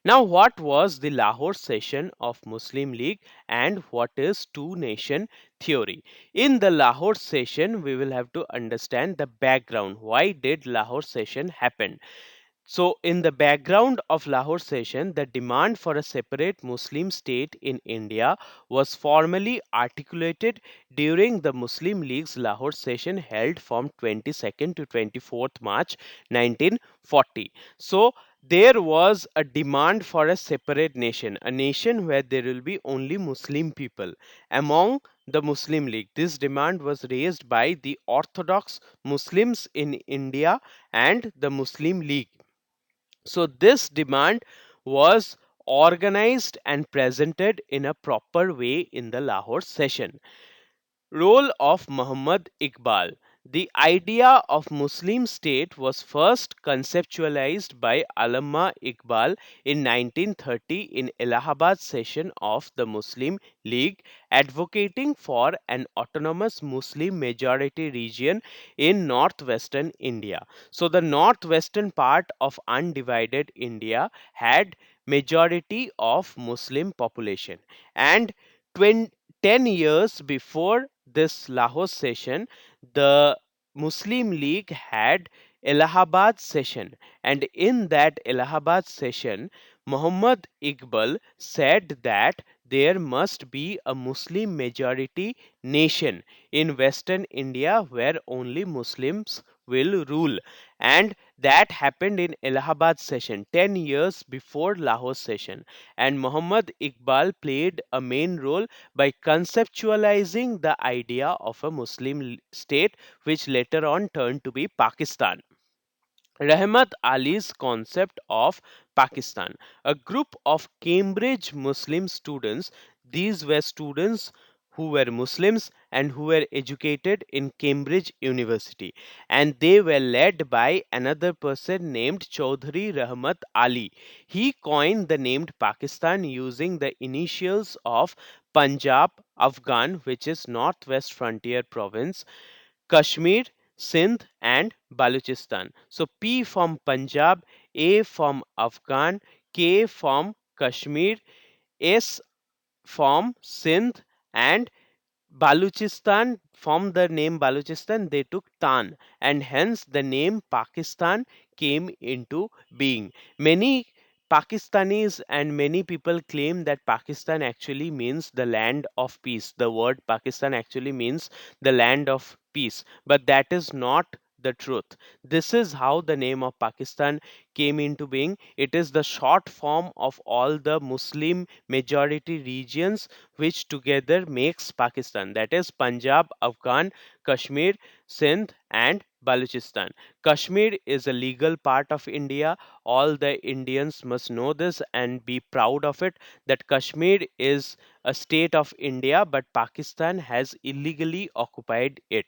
Now, what was the Lahore session of Muslim League and what is two nation theory? In the Lahore session, we will have to understand the background. Why did Lahore session happen? So, in the background of Lahore session, the demand for a separate Muslim state in India was formally articulated during the Muslim League's Lahore session held from 22nd to 24th March 1940. So, there was a demand for a separate nation, a nation where there will be only Muslim people among the Muslim League. This demand was raised by the Orthodox Muslims in India and the Muslim League. So, this demand was organized and presented in a proper way in the Lahore session. Role of Muhammad Iqbal. The idea of Muslim state was first conceptualized by Allama Iqbal in 1930 in Allahabad session of the Muslim League, advocating for an autonomous Muslim majority region in northwestern India. So the northwestern part of undivided India had majority of Muslim population, and 10 years before this Lahore session, the Muslim League had Allahabad session, and in that Allahabad session, Muhammad Iqbal said that there must be a Muslim majority nation in Western India where only Muslims will rule, and that happened in Allahabad session 10 years before Lahore session, and Muhammad Iqbal played a main role by conceptualizing the idea of a Muslim state, which later on turned to be Pakistan. Rahmat Ali's concept of Pakistan. A group of Cambridge Muslim students, these were students who were Muslims and who were educated in Cambridge University, and they were led by another person named Chaudhry Rahmat Ali. He coined the name Pakistan using the initials of Punjab, Afghan, which is Northwest Frontier Province, Kashmir, Sindh, and Balochistan. So P from Punjab, A from Afghan, K from Kashmir, S from Sindh, and Baluchistan. From the name Baluchistan, they took Tan, and hence the name Pakistan came into being. Many Pakistanis and many people claim that Pakistan actually means the land of peace. The word Pakistan actually means the land of peace, but that is not the truth. This is how the name of Pakistan came into being. It is the short form of all the Muslim majority regions which together makes Pakistan. That is Punjab, Afghan, Kashmir, Sindh, and Balochistan. Kashmir is a legal part of India. All the Indians must know this and be proud of it, that Kashmir is a state of India, but Pakistan has illegally occupied it.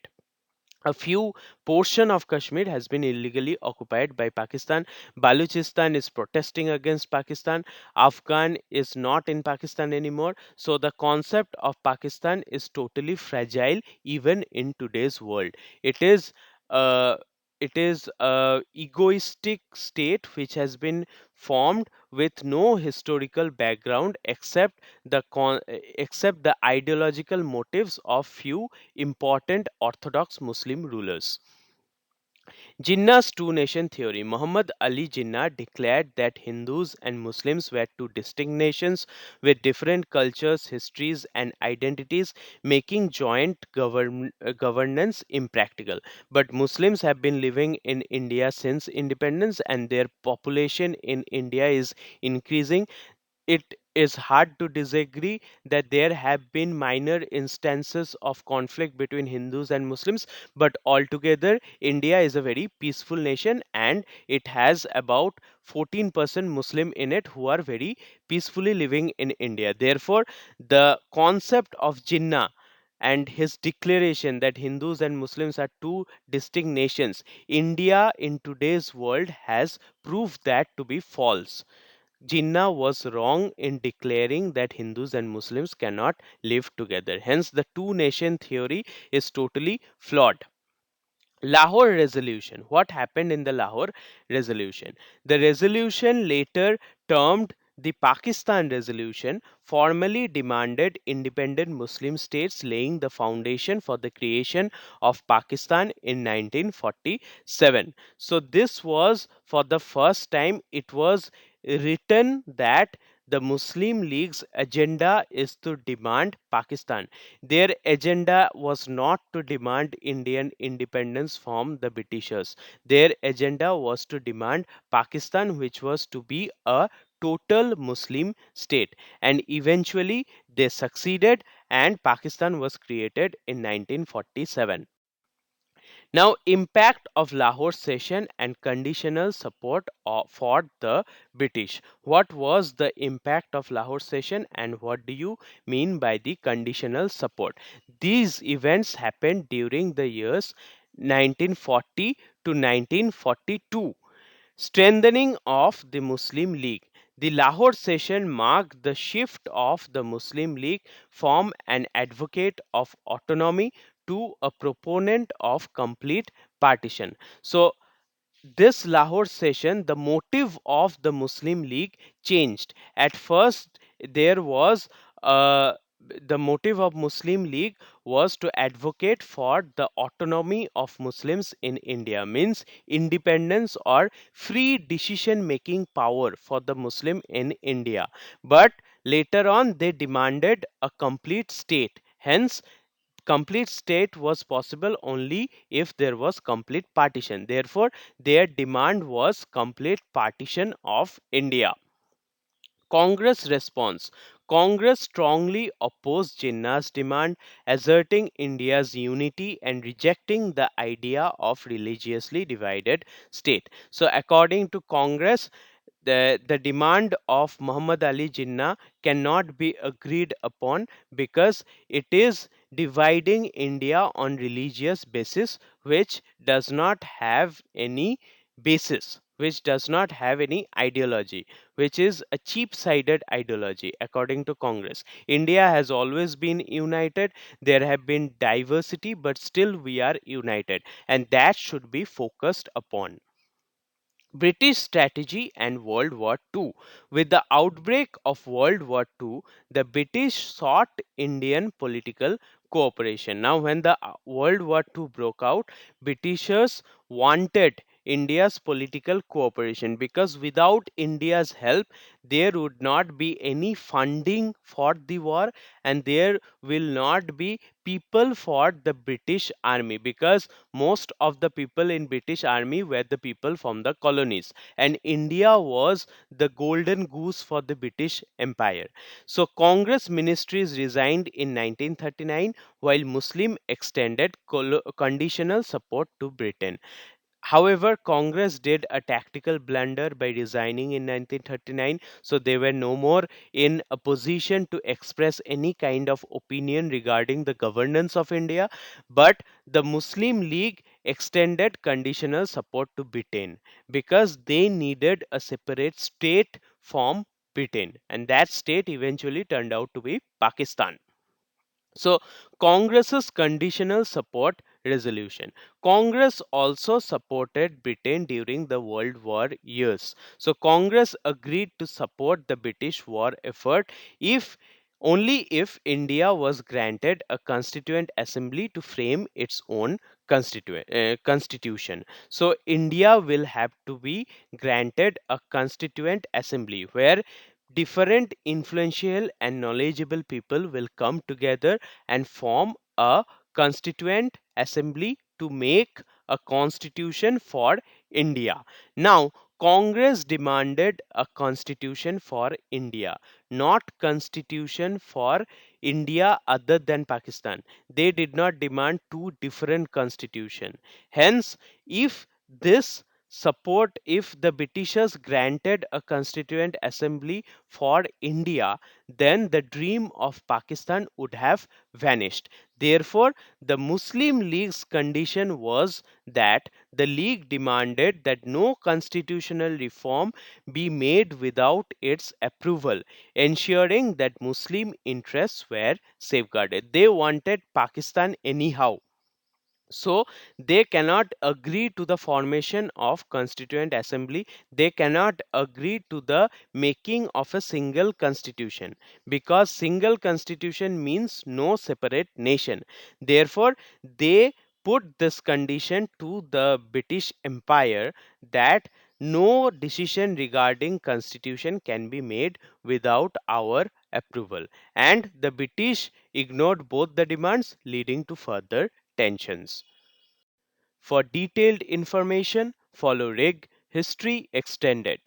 A few portion of Kashmir has been illegally occupied by Pakistan. Baluchistan is protesting against Pakistan. Afghan is not in Pakistan anymore. So the concept of Pakistan is totally fragile even in today's world. It is uh, it is a egoistic state which has been formed with no historical background except the ideological motives of few important Orthodox Muslim rulers. Jinnah's two nation theory. Muhammad Ali Jinnah declared that Hindus and Muslims were two distinct nations with different cultures, histories, and identities, making joint governance impractical. But Muslims have been living in India since independence, and their population in India is increasing. It is hard to disagree that there have been minor instances of conflict between Hindus and Muslims, but altogether, India is a very peaceful nation and it has about 14% Muslim in it who are very peacefully living in India. Therefore, the concept of Jinnah and his declaration that Hindus and Muslims are two distinct nations, India in today's world has proved that to be false. Jinnah was wrong in declaring that Hindus and Muslims cannot live together. Hence, the two nation theory is totally flawed. Lahore resolution. What happened in the Lahore resolution? The resolution later termed the Pakistan resolution formally demanded independent Muslim states, laying the foundation for the creation of Pakistan in 1947. So, this was for the first time it was written that the Muslim League's agenda is to demand Pakistan. Their agenda was not to demand Indian independence from the Britishers. Their agenda was to demand Pakistan, which was to be a total Muslim state. And eventually they succeeded, and Pakistan was created in 1947. Now, impact of Lahore session and conditional support for the British. What was the impact of Lahore session, and what do you mean by the conditional support? These events happened during the years 1940 to 1942. Strengthening of the Muslim League. The Lahore session marked the shift of the Muslim League from an advocate of autonomy to a proponent of complete partition. So, this Lahore session, the motive of the Muslim League changed. At first, there was the motive of Muslim League was to advocate for the autonomy of Muslims in India, means independence or free decision making power for the Muslim in India. But later on, they demanded a complete state. Hence, complete state was possible only if there was complete partition. Therefore, their demand was complete partition of India. Congress response. Congress strongly opposed Jinnah's demand, asserting India's unity and rejecting the idea of religiously divided state. So, according to Congress, the demand of Muhammad Ali Jinnah cannot be agreed upon because it is dividing India on religious basis, which does not have any basis, which does not have any ideology, which is a cheap sided ideology. According to Congress, India has always been united. There have been diversity, but still we are united, and that should be focused upon. British strategy and World War II. With the outbreak of World War II, the British sought Indian political cooperation. Now, when the World War II broke out, Britishers wanted India's political cooperation because without India's help, there would not be any funding for the war, and there will not be people for the British army, because most of the people in British army were the people from the colonies, and India was the golden goose for the British empire. So Congress ministries resigned in 1939 while Muslim extended conditional support to Britain. However, Congress did a tactical blunder by resigning in 1939, so they were no more in a position to express any kind of opinion regarding the governance of India. But the Muslim League extended conditional support to Britain because they needed a separate state from Britain, and that state eventually turned out to be Pakistan. So, Congress's conditional support resolution. Congress also supported Britain during the World War years. So, Congress agreed to support the British war effort if only if India was granted a constituent assembly to frame its own constitution. So, India will have to be granted a constituent assembly where different influential and knowledgeable people will come together and form a constituent assembly to make a constitution for India. Now, Congress demanded a constitution for India, not constitution for India other than Pakistan. They did not demand two different constitution. Hence, if this support, if the Britishers granted a constituent assembly for India, then the dream of Pakistan would have vanished. Therefore, the Muslim League's condition was that the League demanded that no constitutional reform be made without its approval, ensuring that Muslim interests were safeguarded. They wanted Pakistan anyhow. So they cannot agree to the formation of constituent assembly. They cannot agree to the making of a single constitution, because single constitution means no separate nation. Therefore they put this condition to the British Empire that no decision regarding constitution can be made without our approval, and the British ignored both the demands, leading to further tensions. For detailed information, follow RIG History Extended.